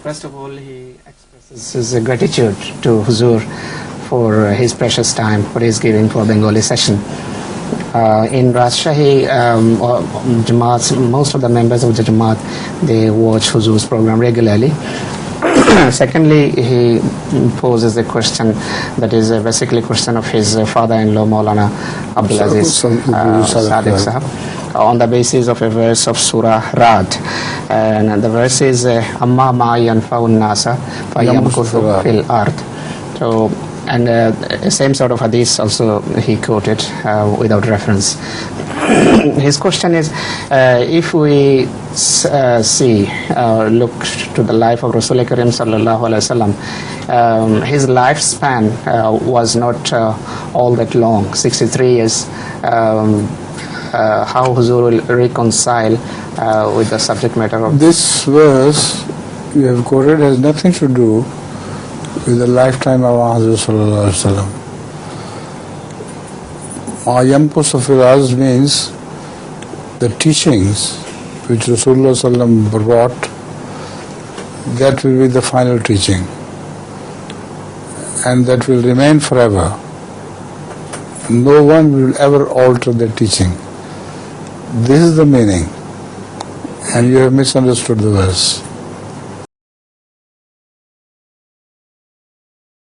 First of all, he expresses his gratitude to Huzur for his precious time, for his giving for Bengali session. In Rajshahi Jamaats, most of the members of the Jamaat, they watch Huzur's program regularly. Secondly, he poses a question that is basically a question of his father-in-law, Maulana Abdulaziz Sadiq Sahab, on the basis of a verse of Surah Ra'd. And the verse is, Amma ma yanfa'un nasa fa yamkuthu fil ard. So, and same sort of hadith also he quoted without reference. His question is, if we look to the life of Rasul Karim sallallahu alaihi wasallam, his lifespan was not all that long, 63 years. How Huzur will reconcile with the subject matter of this verse you have quoted has nothing to do with the lifetime of Hazrat sallallahu alaihi wasallam. Ma yamkusu fil ard means the teachings which Rasulullah sallam brought, that will be the final teaching, and that will remain forever. No one will ever alter the teaching. This is the meaning, and you have misunderstood the verse.